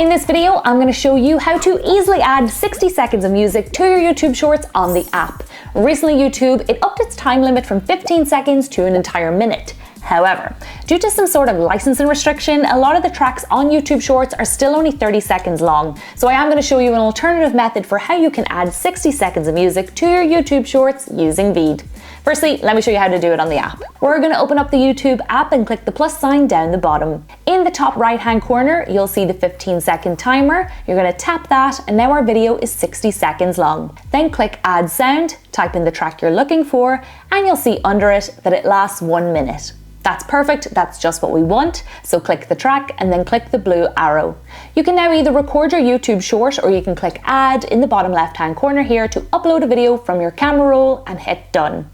In this video, I'm going to show you how to easily add 60 seconds of music to your YouTube Shorts on the app. Recently, YouTube, it upped its time limit from 15 seconds to an entire minute. However, due to some sort of licensing restriction, a lot of the tracks on YouTube Shorts are still only 30 seconds long. So I am going to show you an alternative method for how you can add 60 seconds of music to your YouTube Shorts using VEED. Firstly, let me show you how to do it on the app. We're going to open up the YouTube app and click the plus sign down the bottom. In the top right hand corner, you'll see the 15-second timer. You're going to tap that, and now our video is 60 seconds long. Then click add sound, type in the track you're looking for, and you'll see under it that it lasts 1 minute. That's perfect, that's just what we want. So click the track and then click the blue arrow. You can now either record your YouTube short, or you can click add in the bottom left hand corner here to upload a video from your camera roll and hit done.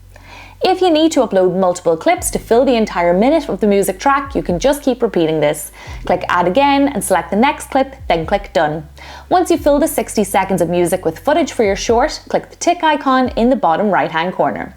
If you need to upload multiple clips to fill the entire minute of the music track, you can just keep repeating this. Click add again and select the next clip, then click done. Once you fill the 60 seconds of music with footage for your short, click the tick icon in the bottom right hand corner.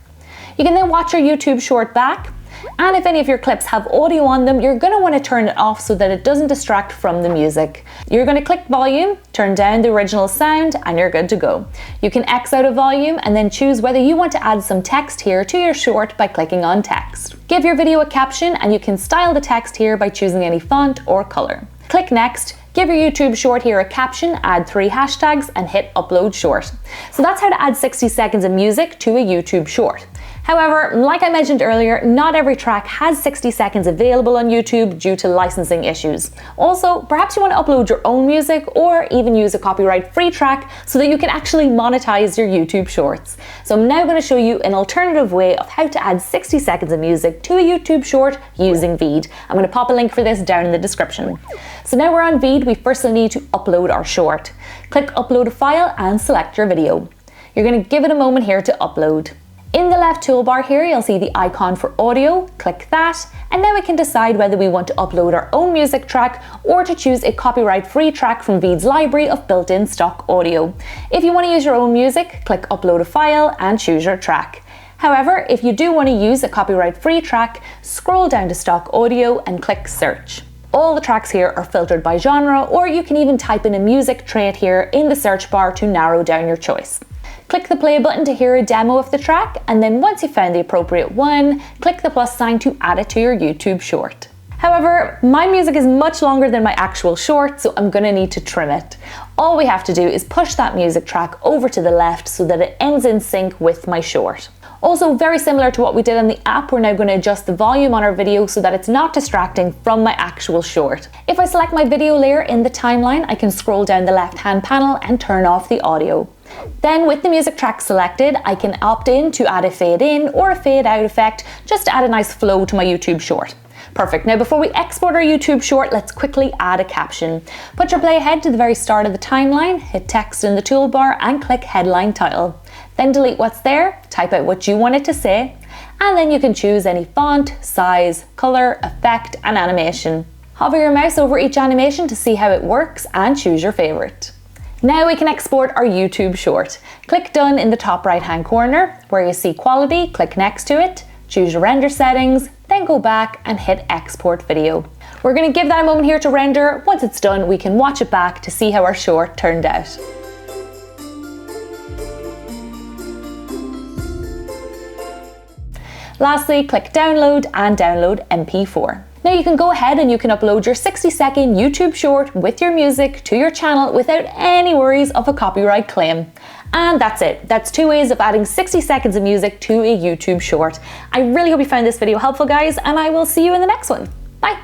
You can then watch your YouTube short back. And if any of your clips have audio on them, you're going to want to turn it off so that it doesn't distract from the music. You're going to click volume, turn down the original sound, and you're good to go. You can X out of volume and then choose whether you want to add some text here to your short by clicking on text. Give your video a caption, and you can style the text here by choosing any font or color. Click next. Give your YouTube short here a caption, add 3 hashtags, and hit upload short. So that's how to add 60 seconds of music to a YouTube short. However, like I mentioned earlier, not every track has 60 seconds available on YouTube due to licensing issues. Also, perhaps you want to upload your own music or even use a copyright-free track so that you can actually monetize your YouTube shorts. So I'm now going to show you an alternative way of how to add 60 seconds of music to a YouTube short using VEED. I'm going to pop a link for this down in the description. So now we're on VEED, we firstly need to upload our short. Click upload a file and select your video. You're going to give it a moment here to upload. In the left toolbar here, you'll see the icon for audio. Click that, and now we can decide whether we want to upload our own music track or to choose a copyright-free track from VEED's library of built-in stock audio. If you want to use your own music, click upload a file and choose your track. However, if you do want to use a copyright-free track, scroll down to stock audio and click search. All the tracks here are filtered by genre, or you can even type in a music trait here in the search bar to narrow down your choice. Click the play button to hear a demo of the track, and then once you've found the appropriate one, click the plus sign to add it to your YouTube short. However, my music is much longer than my actual short, so I'm going to need to trim it. All we have to do is push that music track over to the left so that it ends in sync with my short. Also, very similar to what we did on the app, we're now going to adjust the volume on our video so that it's not distracting from my actual short. If I select my video layer in the timeline, I can scroll down the left-hand panel and turn off the audio. Then with the music track selected, I can opt in to add a fade in or a fade out effect just to add a nice flow to my YouTube short. Perfect. Now before we export our YouTube short, let's quickly add a caption. Put your playhead to the very start of the timeline, hit text in the toolbar and click headline title. Then delete what's there, type out what you want it to say, and then you can choose any font, size, color, effect and animation. Hover your mouse over each animation to see how it works and choose your favorite. Now we can export our YouTube short. Click done in the top right hand corner. Where you see quality, click next to it, choose your render settings, then go back and hit export video. We're going to give that a moment here to render. Once it's done, we can watch it back to see how our short turned out. Lastly, click download and download MP4. Now you can go ahead and you can upload your 60-second YouTube short with your music to your channel without any worries of a copyright claim. And that's it. That's 2 ways of adding 60 seconds of music to a YouTube short. I really hope you found this video helpful, guys, and I will see you in the next one. Bye!